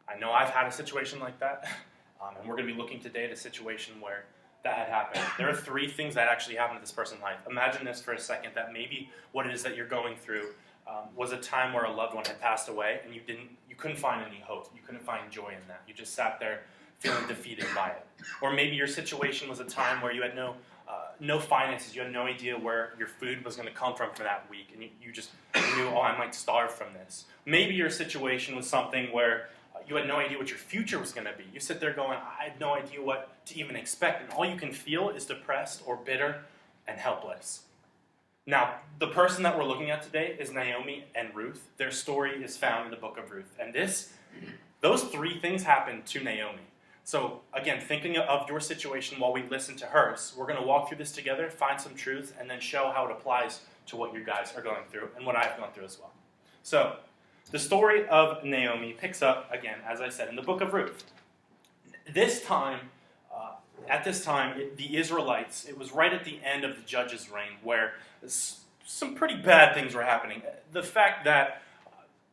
I know I've had a situation like that, and we're going to be looking today at a situation where that had happened. There are 3 things that actually happened to this person's life. Imagine this for a second, that maybe what it is that you're going through was a time where a loved one had passed away, and you couldn't find any hope. You couldn't find joy in that. You just sat there feeling defeated by it. Or maybe your situation was a time where you had no finances. You had no idea where your food was going to come from for that week, and you just knew, oh, I might starve from this. Maybe your situation was something where you had no idea what your future was going to be. You sit there going, I had no idea what to even expect, and all you can feel is depressed or bitter and helpless. Now, the person that we're looking at today is Naomi and Ruth. Their story is found in the book of Ruth. And those 3 things happened to Naomi. So, again, thinking of your situation while we listen to hers, we're going to walk through this together, find some truths, and then show how it applies to what you guys are going through and what I've gone through as well. So, the story of Naomi picks up, again, as I said, in the book of Ruth. At this time, the Israelites, it was right at the end of the judges' reign where some pretty bad things were happening. The fact that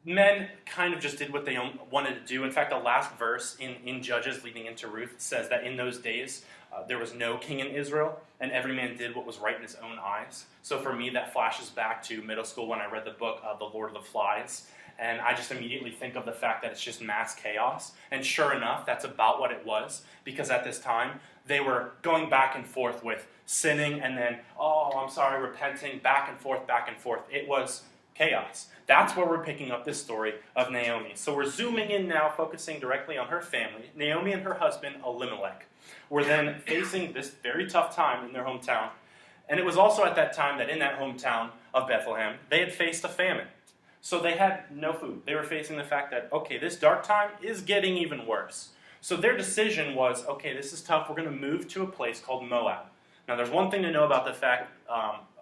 men kind of just did what they wanted to do. In fact, the last verse in Judges leading into Ruth says that in those days, there was no king in Israel, and every man did what was right in his own eyes. So for me, that flashes back to middle school when I read the book, The Lord of the Flies. And I just immediately think of the fact that it's just mass chaos. And sure enough, that's about what it was. Because at this time, they were going back and forth with sinning and then, oh, I'm sorry, repenting, back and forth, back and forth. It was chaos. That's where we're picking up this story of Naomi. So we're zooming in now, focusing directly on her family. Naomi and her husband, Elimelech, were then facing this very tough time in their hometown. And it was also at that time that in that hometown of Bethlehem, they had faced a famine. So they had no food. They were facing the fact that, okay, this dark time is getting even worse. So their decision was, okay, this is tough. We're going to move to a place called Moab. Now, there's one thing to know about the fact,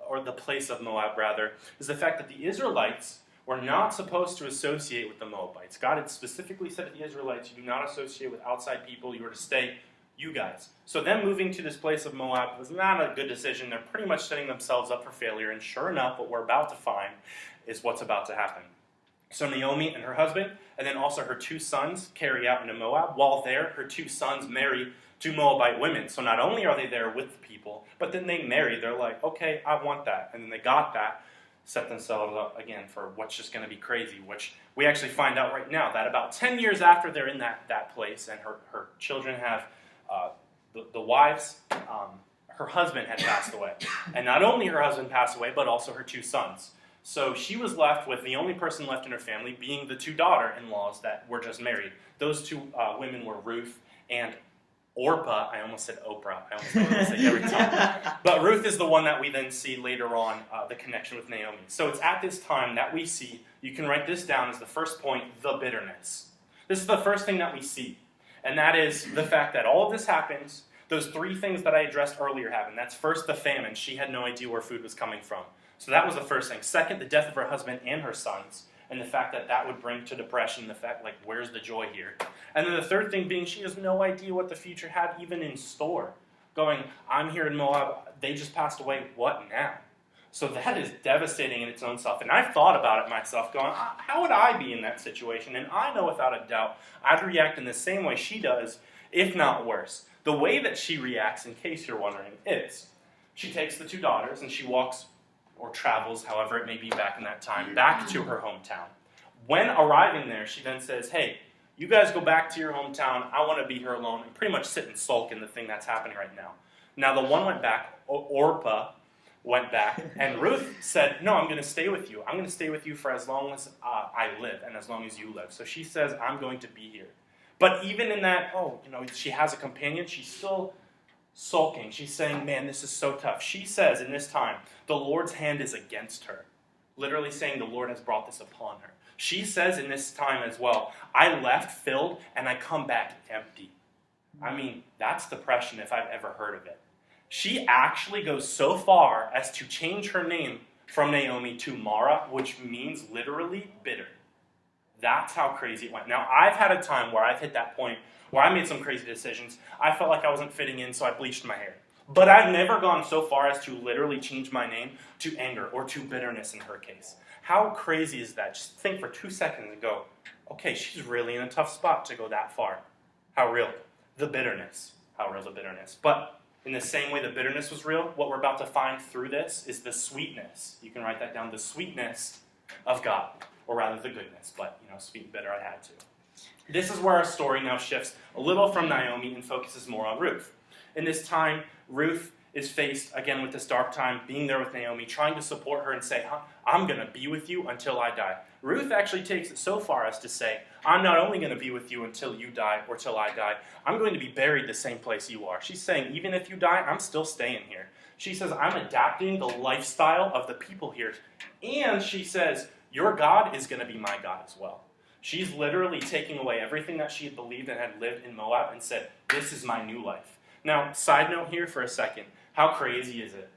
or the place of Moab, rather, is the fact that the Israelites were not supposed to associate with the Moabites. God had specifically said to the Israelites, you do not associate with outside people. You are to stay you guys. So them moving to this place of Moab was not a good decision. They're pretty much setting themselves up for failure. And sure enough, what we're about to find is what's about to happen. So Naomi and her husband, and then also her 2 sons, carry out into Moab. While there, her 2 sons marry 2 Moabite women. So not only are they there with the people, but then they marry. They're like, okay, I want that. And then they got that, set themselves up again for what's just going to be crazy, which we actually find out right now that about 10 years after they're in that place and her children have the wives, her husband had passed away. And not only her husband passed away, but also her 2 sons. So she was left with the only person left in her family being the 2 daughter-in-laws that were just married. Those 2 women were Ruth and Orpah. I almost said Oprah. I almost know what I say every time. But Ruth is the one that we then see later on, the connection with Naomi. So it's at this time that we see, you can write this down as the first point, the bitterness. This is the first thing that we see. And that is the fact that all of this happens. Those 3 things that I addressed earlier happen. That's first, the famine. She had no idea where food was coming from. So that was the first thing. Second, the death of her husband and her sons, and the fact that that would bring to depression, the fact, like, where's the joy here? And then the third thing being she has no idea what the future had even in store. Going, I'm here in Moab, they just passed away, what now? So that is devastating in its own self. And I've thought about it myself, going, how would I be in that situation? And I know without a doubt, I'd react in the same way she does, if not worse. The way that she reacts, in case you're wondering, is she takes the 2 daughters and she walks or travels, however it may be back in that time, back to her hometown. When arriving there, she then says, hey, you guys go back to your hometown. I want to be here alone and pretty much sit and sulk in the thing that's happening right now. Now, the one went back, Orpah went back, and Ruth said, no, I'm going to stay with you. I'm going to stay with you for as long as I live and as long as you live. So she says, I'm going to be here. But even in that, she has a companion, she's still sulking. She's saying, man, this is so tough. She says in this time, the Lord's hand is against her. Literally saying the Lord has brought this upon her. She says in this time as well, I left filled and I come back empty. I mean, that's depression if I've ever heard of it. She actually goes so far as to change her name from Naomi to Mara, which means literally bitter. That's how crazy it went. Now, I've had a time where I've hit that point where I made some crazy decisions. I felt like I wasn't fitting in, so I bleached my hair. But I've never gone so far as to literally change my name to anger or to bitterness in her case. How crazy is that? Just think for 2 seconds and go, okay, she's really in a tough spot to go that far. How real? The bitterness. How real the bitterness. But in the same way the bitterness was real, what we're about to find through this is the sweetness. You can write that down, the sweetness of God. Or rather the goodness, but sweet and bitter, I had to. This is where our story now shifts a little from Naomi and focuses more on Ruth. In this time, Ruth is faced again with this dark time, being there with Naomi, trying to support her and say, I'm going to be with you until I die. Ruth actually takes it so far as to say, I'm not only going to be with you until you die or till I die, I'm going to be buried the same place you are. She's saying, even if you die, I'm still staying here. She says, I'm adapting the lifestyle of the people here. And she says, your God is going to be my God as well. She's literally taking away everything that she had believed and had lived in Moab and said, this is my new life. Now, side note here for a second. How crazy is it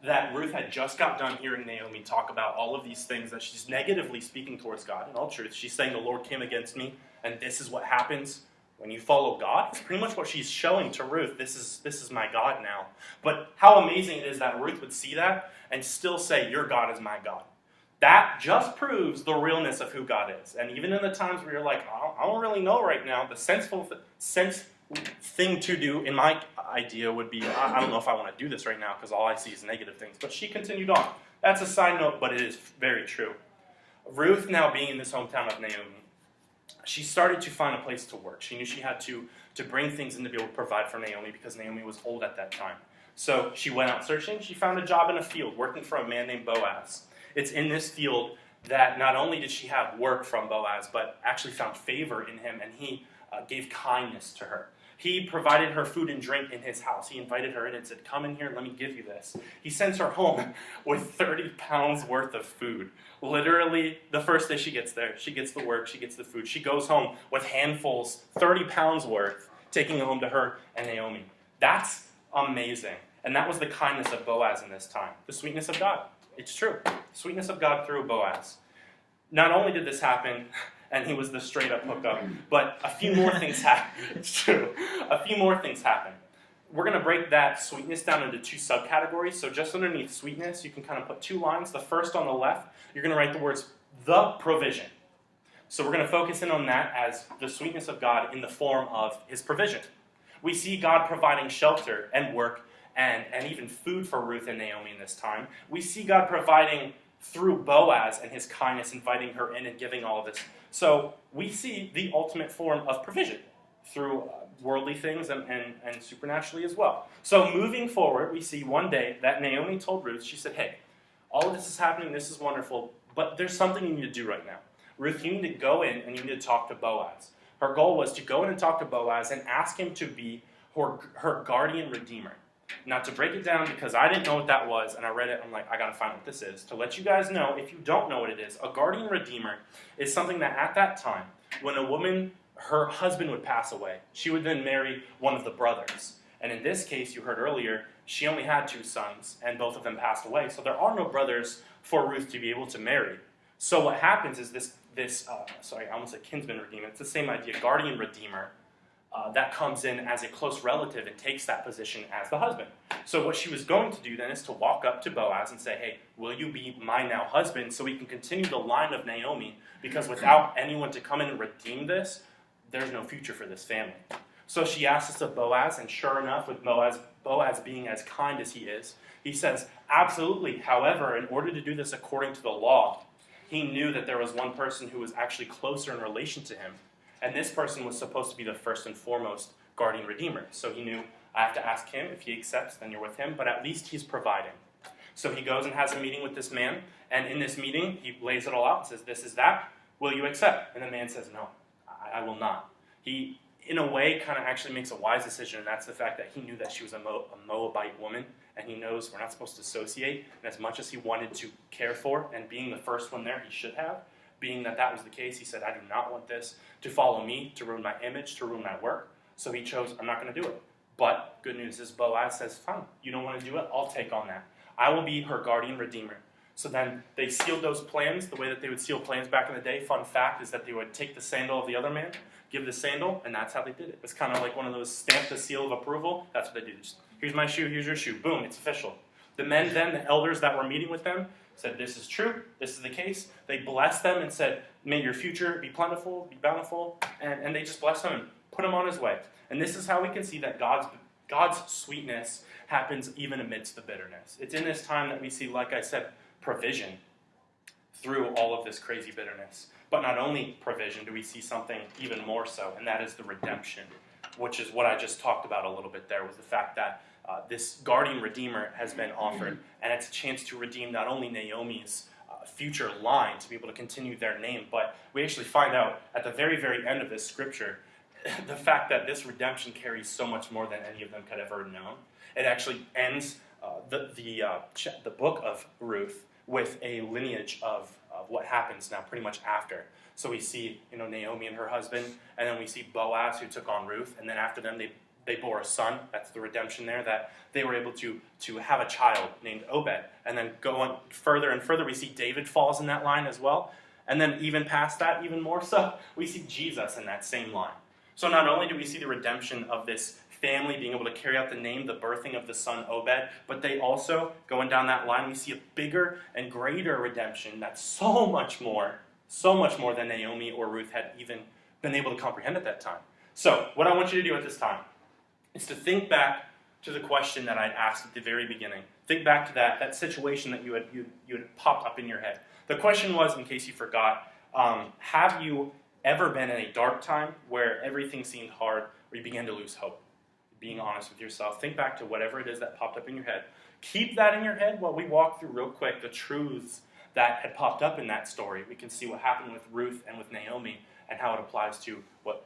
that Ruth had just got done hearing Naomi talk about all of these things that she's negatively speaking towards God. In all truth, she's saying the Lord came against me, and this is what happens when you follow God. It's pretty much what she's showing to Ruth. This is my God now. But how amazing it is that Ruth would see that and still say, your God is my God. That just proves the realness of who God is. And even in the times where you're like, I don't really know right now, the sense thing to do in my idea would be, I don't know if I want to do this right now because all I see is negative things. But she continued on. That's a side note, but it is very true. Ruth, now being in this hometown of Naomi, she started to find a place to work. She knew she had to bring things in to be able to provide for Naomi because Naomi was old at that time. So she went out searching. She found a job in a field working for a man named Boaz. It's in this field that not only did she have work from Boaz, but actually found favor in him, and he gave kindness to her. He provided her food and drink in his house. He invited her in and said, come in here, let me give you this. He sends her home with 30 pounds worth of food. Literally, the first day she gets there, she gets the work, she gets the food. She goes home with handfuls, 30 pounds worth, taking it home to her and Naomi. That's amazing. And that was the kindness of Boaz in this time. The sweetness of God. It's true. The sweetness of God through Boaz. Not only did this happen, and he was the straight-up hookup, but a few more things happened. It's true. A few more things happened. We're going to break that sweetness down into two subcategories. So just underneath sweetness, you can kind of put two lines. The first on the left, you're going to write the words, the provision. So we're going to focus in on that as the sweetness of God in the form of his provision. We see God providing shelter and work and even food for Ruth and Naomi in this time. We see God providing through Boaz and his kindness, inviting her in and giving all of this. So we see the ultimate form of provision through worldly things and supernaturally as well. So moving forward, we see one day that Naomi told Ruth, she said, hey, all of this is happening, this is wonderful, but there's something you need to do right now. Ruth, you need to go in and you need to talk to Boaz. Her goal was to go in and talk to Boaz and ask him to be her guardian redeemer. Now, to break it down, because I didn't know what that was, and I read it, I'm like, I got to find what this is. To let you guys know, if you don't know what it is, a guardian redeemer is something that at that time, when a woman, her husband would pass away, she would then marry one of the brothers. And in this case, you heard earlier, she only had 2 sons, and both of them passed away. So there are no brothers for Ruth to be able to marry. So what happens is I almost said kinsman redeemer. It's the same idea, guardian redeemer. That comes in as a close relative and takes that position as the husband. So what she was going to do then is to walk up to Boaz and say, hey, will you be my now husband so we can continue the line of Naomi? Because without anyone to come in and redeem this, there's no future for this family. So she asks us of Boaz, and sure enough, with Boaz being as kind as he is, he says, absolutely. However, in order to do this according to the law, he knew that there was one person who was actually closer in relation to him. And this person was supposed to be the first and foremost guardian redeemer. So he knew, I have to ask him. If he accepts, then you're with him. But at least he's providing. So he goes and has a meeting with this man. And in this meeting, he lays it all out and says, this is that. Will you accept? And the man says, no, I will not. He, in a way, kind of actually makes a wise decision. And that's the fact that he knew that she was a Moabite woman. And he knows we're not supposed to associate. And as much as he wanted to care for, and being the first one there, he should have. Being that was the case, he said, I do not want this to follow me, to ruin my image, to ruin my work. So he chose, I'm not going to do it. But good news is Boaz says, fine, you don't want to do it, I'll take on that. I will be her guardian redeemer. So then they sealed those plans the way that they would seal plans back in the day. Fun fact is that they would take the sandal of the other man, give the sandal, and that's how they did it. It's kind of like one of those stamp the seal of approval. That's what they did. Just, here's my shoe, here's your shoe. Boom, it's official. The men then, the elders that were meeting with them, said, this is true, this is the case. They blessed them and said, may your future be plentiful, be bountiful, and they just blessed him and put him on his way. And this is how we can see that God's sweetness happens even amidst the bitterness. It's in this time that we see, like I said, provision through all of this crazy bitterness. But not only provision, do we see something even more so, and that is the redemption, which is what I just talked about a little bit there, was the fact that this guardian redeemer has been offered, and it's a chance to redeem not only Naomi's future line, to be able to continue their name, but we actually find out at the very, very end of this scripture the fact that this redemption carries so much more than any of them could have ever known. It actually ends the book of Ruth with a lineage of what happens now pretty much after. So we see, Naomi and her husband, and then we see Boaz, who took on Ruth, and then after them they bore a son. That's the redemption there, that they were able to have a child named Obed. And then go on further and further, we see David falls in that line as well. And then even past that, even more so, we see Jesus in that same line. So not only do we see the redemption of this family being able to carry out the name, the birthing of the son Obed, but they also, going down that line, we see a bigger and greater redemption that's so much more than Naomi or Ruth had even been able to comprehend at that time. So what I want you to do at this time is to think back to the question that I asked at the very beginning. Think back to that situation that you had popped up in your head. The question was, in case you forgot, have you ever been in a dark time where everything seemed hard, or you began to lose hope? Being honest with yourself, think back to whatever it is that popped up in your head. Keep that in your head while we walk through real quick the truths that had popped up in that story. We can see what happened with Ruth and with Naomi and how it applies to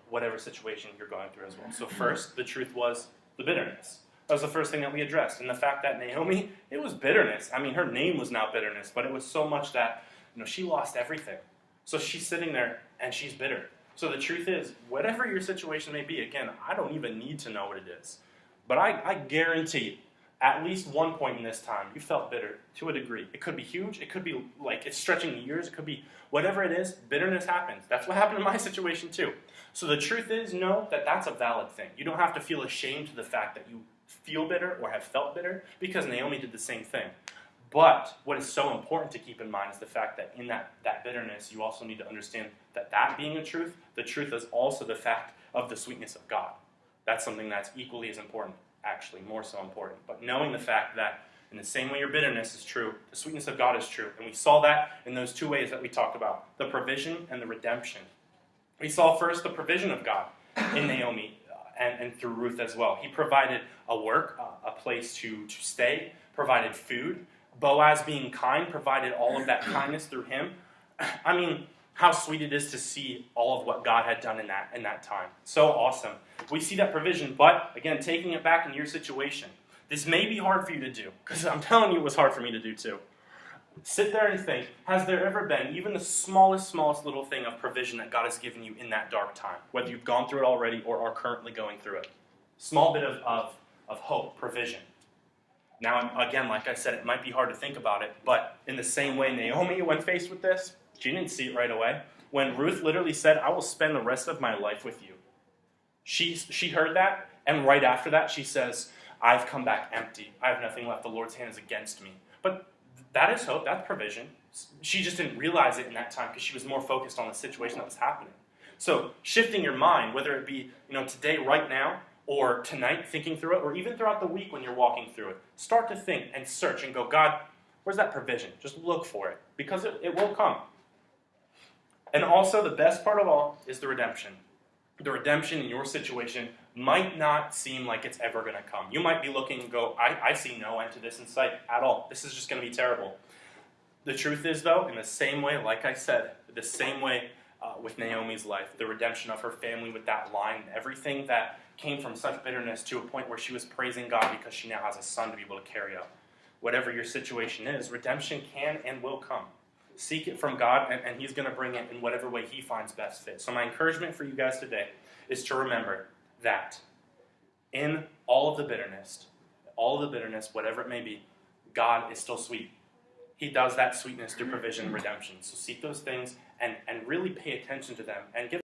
whatever situation you're going through as well. So first, the truth was the bitterness. That was the first thing that we addressed. And the fact that Naomi, it was bitterness. I mean, her name was now bitterness, but it was so much that she lost everything. So she's sitting there and she's bitter. So the truth is, whatever your situation may be, again, I don't even need to know what it is. But I guarantee, at least one point in this time, you felt bitter to a degree. It could be huge. It could be like it's stretching years. It could be whatever it is. Bitterness happens. That's what happened in my situation too. So the truth is, know that that's a valid thing. You don't have to feel ashamed to the fact that you feel bitter or have felt bitter, because Naomi did the same thing. But what is so important to keep in mind is the fact that in that bitterness, you also need to understand that being the truth is also the fact of the sweetness of God. That's something that's equally as important, actually more so important. But knowing the fact that in the same way your bitterness is true, the sweetness of God is true. And we saw that in those two ways that we talked about, the provision and the redemption. We saw first the provision of God in Naomi and through Ruth as well. He provided a work, a place to stay, provided food. Boaz, being kind, provided all of that kindness through him. I mean, how sweet it is to see all of what God had done in that time. So awesome. We see that provision, but again, taking it back in your situation, this may be hard for you to do, because I'm telling you it was hard for me to do too. Sit there and think, has there ever been even the smallest little thing of provision that God has given you in that dark time, whether you've gone through it already or are currently going through it? Small bit of hope, provision. Now, again, like I said, it might be hard to think about it, but in the same way Naomi, when faced with this, she didn't see it right away. When Ruth literally said, I will spend the rest of my life with you, she heard that, and right after that she says, I've come back empty. I have nothing left. The Lord's hand is against me. But that is hope. That's provision. She just didn't realize it in that time because she was more focused on the situation that was happening. So shifting your mind, whether it be today, right now, or tonight, thinking through it, or even throughout the week when you're walking through it, start to think and search and go, God, where's that provision? Just look for it, because it will come. And also, the best part of all is the redemption. The redemption in your situation might not seem like it's ever going to come. You might be looking and go, I see no end to this in sight at all. This is just going to be terrible. The truth is, though, in the same way, like I said, the same way with Naomi's life, the redemption of her family with that line, everything that came from such bitterness to a point where she was praising God because she now has a son to be able to carry out. Whatever your situation is, redemption can and will come. Seek it from God, and He's going to bring it in whatever way He finds best fit. So my encouragement for you guys today is to remember that in all of the bitterness, whatever it may be, God is still sweet. He does that sweetness through provision and redemption. So seek those things and really pay attention to them and give